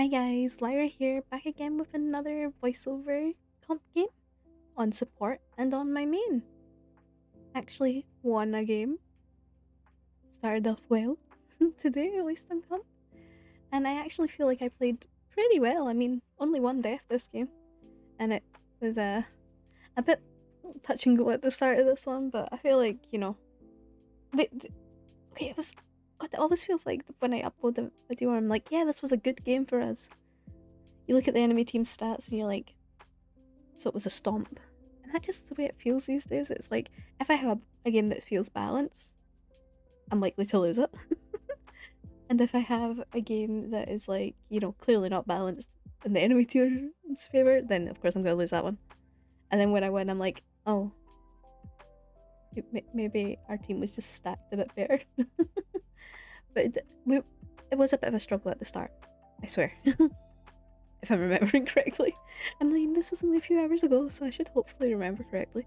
Hi guys, Lyra here, back again with another voiceover comp game on support and on my main. Actually, won a game. Started off well today, at least on comp. And I actually feel like I played pretty well. I mean, only one death this game. And it was a bit touch and go at the start of this one, but I feel like, okay, it was. God, it always feels like when I upload a video, I'm like, yeah, this was a good game for us. You look at the enemy team stats and you're like, so it was a stomp. And that's just the way it feels these days. It's like, if I have a game that feels balanced, I'm likely to lose it. And if I have a game that is like, clearly not balanced in the enemy team's favor, then of course I'm going to lose that one. And then when I win, I'm like, oh, maybe our team was just stacked a bit better. But it was a bit of a struggle at the start, I swear. If I'm remembering correctly. I mean, this was only a few hours ago, so I should hopefully remember correctly.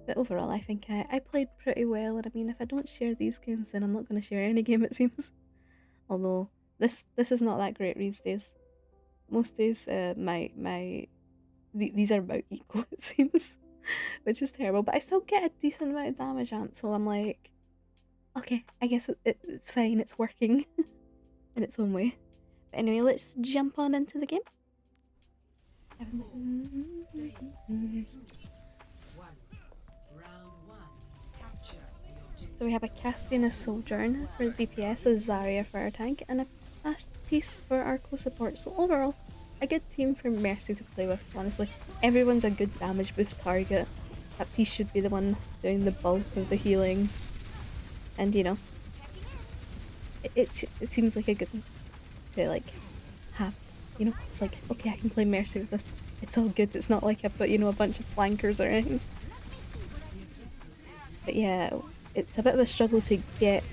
But overall, I think I played pretty well, and I mean, if I don't share these games, then I'm not going to share any game, it seems. Although, this is not that great these days. Most days, these are about equal, it seems. Which is terrible, but I still get a decent amount of damage amp, so I'm like, okay, I guess it's fine, it's working in its own way. But anyway, let's jump on into the game. So we have a Castian as Sojourn for DPS, a Zarya for our tank, and a Baptiste for our co-support. So overall, a good team for Mercy to play with, honestly. Everyone's a good damage boost target. Baptiste should be the one doing the bulk of the healing. And it seems like a good to like have, it's like, okay, I can play Mercy with this. It's all good. It's not like I've got, a bunch of flankers or anything. But yeah, it's a bit of a struggle to get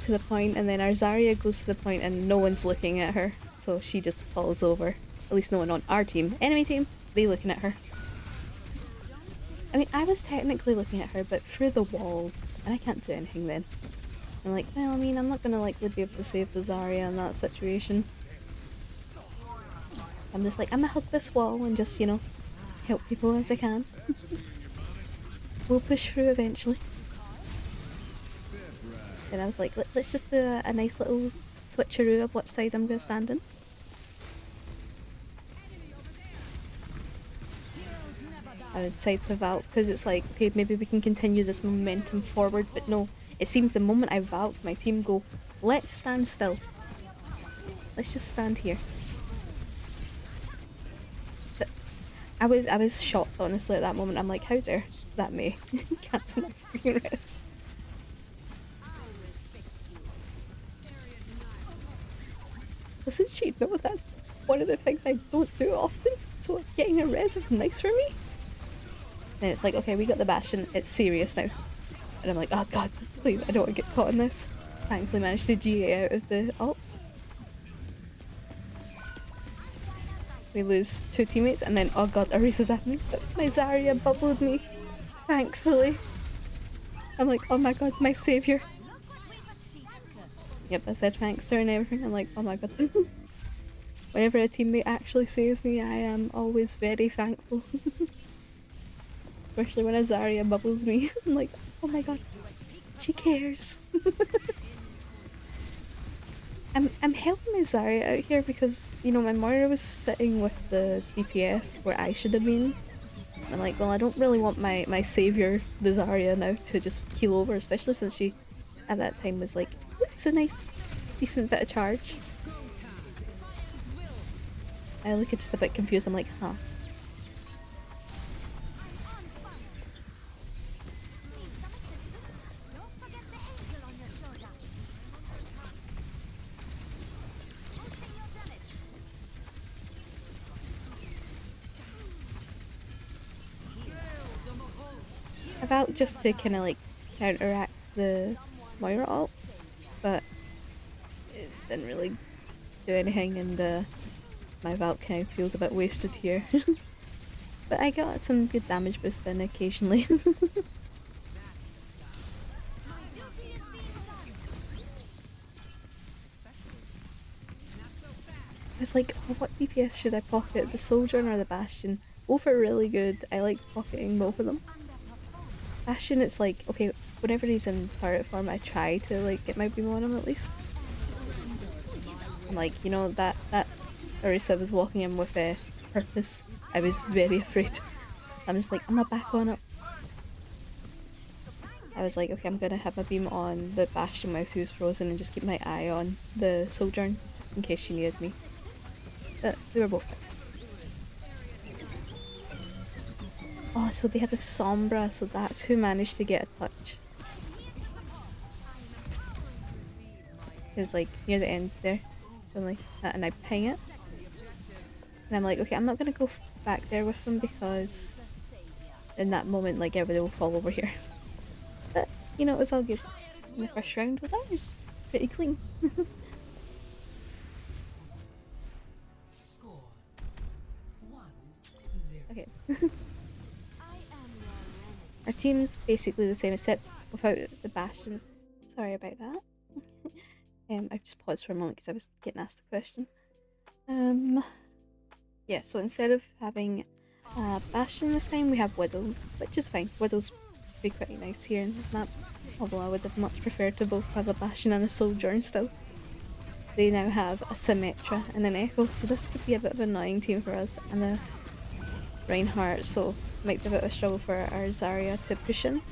to the point, and then our Zarya goes to the point and no one's looking at her, so she just falls over. At least no one on our team. Enemy team, they looking at her. I mean, I was technically looking at her, but through the wall, and I can't do anything then. I'm like, well, I mean, I'm not gonna likely be able to save the Zarya in that situation. I'm just like, I'm gonna hug this wall and just, help people as I can. We'll push through eventually. And I was like, let's just do a nice little switcheroo of what side I'm gonna stand in. I would side to Valk because it's like, okay, maybe we can continue this momentum forward, but no. It seems the moment I Valk, my team go, let's stand still. Let's just stand here. I was shocked, honestly, at that moment. I'm like, how dare that May cancel my freaking res. Doesn't she know that's one of the things I don't do often? So getting a res is nice for me. Then it's like, okay, we got the Bastion, it's serious now. And I'm like, oh god, please, I don't want to get caught in this. Thankfully managed to GA out of the ult. We lose 2 teammates, and then, oh god, Arisa's at me, but my Zarya bubbled me. Thankfully. I'm like, oh my god, my savior. Yep, I said thanks to her and everything. I'm like, oh my god. Whenever a teammate actually saves me, I am always very thankful. Especially when a Zarya bubbles me. I'm like, oh my god, she cares. I'm helping my Zarya out here because, my Moira was sitting with the DPS where I should have been. I'm like, well, I don't really want my savior, the Zarya, now to just keel over, especially since she, at that time, was like, it's a nice, decent bit of charge. I look just a bit confused, I'm like, huh. About just to kind of like counteract the Moira ult, but it didn't really do anything, and my Valk kind of feels a bit wasted here. But I got some good damage boost in occasionally. was like, oh, what DPS should I pocket? The Sojourn or the Bastion? Both are really good. I like pocketing both of them. Bastion, it's like, okay, whenever he's in turret form, I try to like get my beam on him at least. I'm like, you know, that Orisa was walking in with a purpose. I was very afraid. I'm just like, I'm gonna back on up. I was like, okay, I'm gonna have my beam on the Bastion while he was frozen and just keep my eye on the Sojourn, just in case she needed me. But they were both fine. Oh, so they had the Sombra, so that's who managed to get a touch. It's like near the end there, like that, and I ping it. And I'm like, okay, I'm not gonna go back there with them because in that moment, like, everybody will fall over here. But, you know, it was all good. And the first round was ours. Pretty clean. Okay. Our team's basically the same except without the Bastions. Sorry about that. I've just paused for a moment because I was getting asked a question. Yeah, so instead of having Bastion this time, we have Widow, which is fine. Widow's be pretty nice here in this map, although I would have much preferred to both have a Bastion and a Sojourn still. They now have a Symmetra and an Echo, so this could be a bit of an annoying team for us, and a Reinhardt, so might be a bit of a struggle for our Zarya to push in. And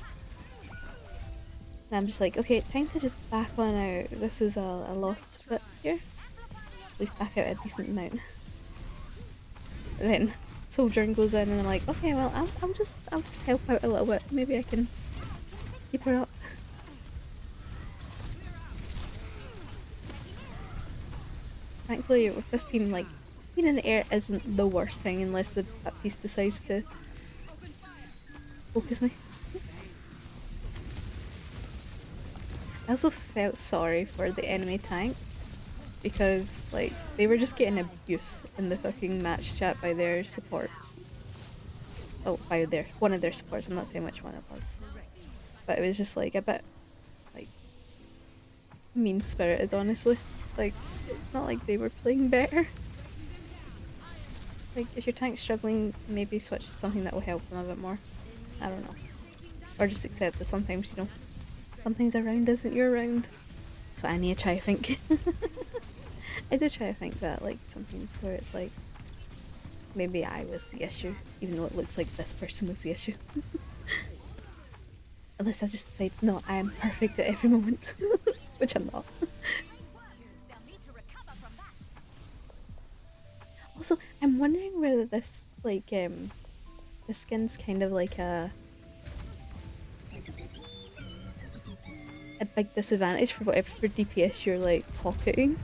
I'm just like, okay, time to just back on out. This is a lost bit here. At least back out a decent amount. Then Sojourn goes in and I'm like, okay, well, I'll just help out a little bit. Maybe I can keep her up. Thankfully, with this team, like, being in the air isn't the worst thing unless the Baptiste decides to focus me. I also felt sorry for the enemy tank because, like, they were just getting abuse in the fucking match chat by their supports. Oh, by one of their supports. I'm not saying which one it was, but it was just like a bit, like, mean-spirited. Honestly, it's like it's not like they were playing better. Like, if your tank's struggling, maybe switch to something that will help them a bit more. I don't know, or just accept that sometimes, you know, sometimes a round isn't your round. That's what I need to try to think. I do try to think that, like, sometimes where it's like, maybe I was the issue, even though it looks like this person was the issue. Unless I just decide, no, I am perfect at every moment. Which I'm not. Also, I'm wondering whether this, like, the skin's kind of like a big disadvantage for whatever DPS you're, like, pocketing.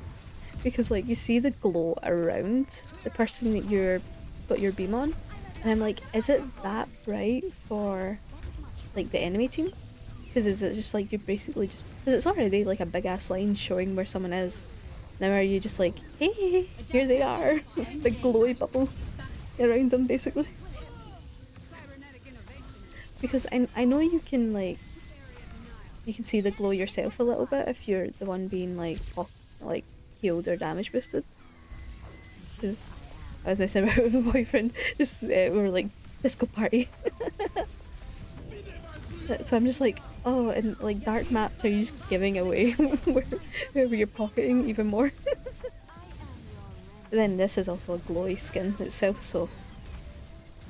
Because, like, you see the glow around the person that you're got your beam on, and I'm like, is it that bright for, like, the enemy team? Because is it just like you're basically just, because it's already like a big ass line showing where someone is. Now are you just like, hey, here they are, the glowy bubble around them basically? Because I know you can, like, you can see the glow yourself a little bit if you're the one being like healed or damage boosted. I was messing around with my boyfriend, just we were like, disco party. So I'm just like, oh, and like dark maps, are you just giving away wherever you're pocketing even more? But then this is also a glowy skin itself, so.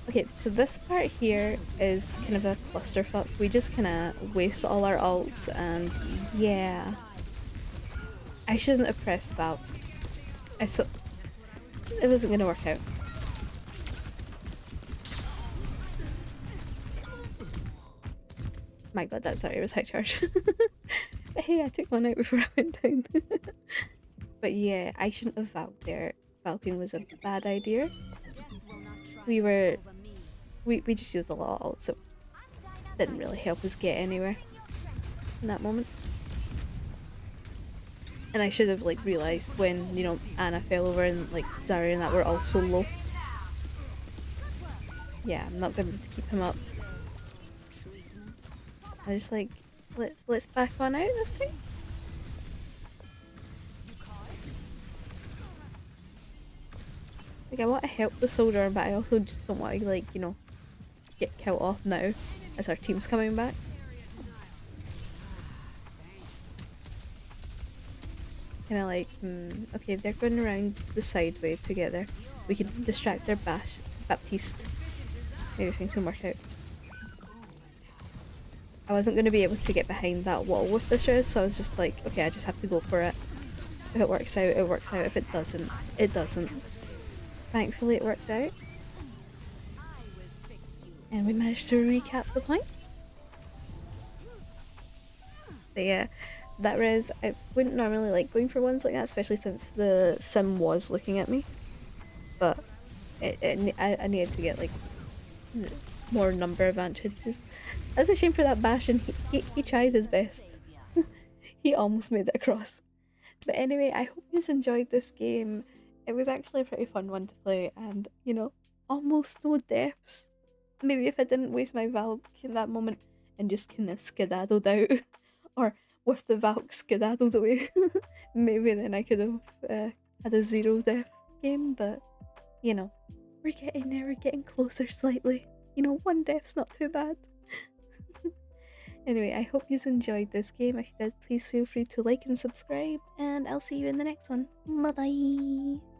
Okay, so this part here is kind of a clusterfuck. We just kind of waste all our ults, and yeah. I shouldn't have pressed Valk. It wasn't gonna work out. My god, that's sorry, it was high charge. But hey, I took one out before I went down. But yeah, I shouldn't have Valked there. Valking was a bad idea. We just used a lot of ults, so it didn't really help us get anywhere in that moment. And I should have, like, realised when, you know, Anna fell over and, like, Zarya and that were also low. Yeah, I'm not going to keep him up. I was just like, let's back on out this thing. Like, I want to help the soldier, but I also just don't want to, like, you know, get killed off now as our team's coming back. Kind of like, okay, they're going around the sideway together. We can distract their Baptiste. Maybe things can work out. I wasn't going to be able to get behind that wall with the Shrews, so I was just like, okay, I just have to go for it. If it works out, it works out. If it doesn't, it doesn't. Thankfully, it worked out. And we managed to recap the point. But yeah, that res, I wouldn't normally like going for ones like that, especially since the sim was looking at me. But I needed to get like more number advantages. That's a shame for that Bastion. He tried his best. He almost made it across. But anyway, I hope you enjoyed this game. It was actually a pretty fun one to play, and you know, almost no deaths. Maybe if I didn't waste my Valk in that moment and just kind of skedaddled out, or with the Valk skedaddled away, maybe then I could have had a 0 death game. But you know, we're getting there. We're getting closer slightly. You know, 1 death's not too bad. Anyway, I hope you enjoyed this game. If you did, please feel free to like and subscribe, and I'll see you in the next one. Bye bye!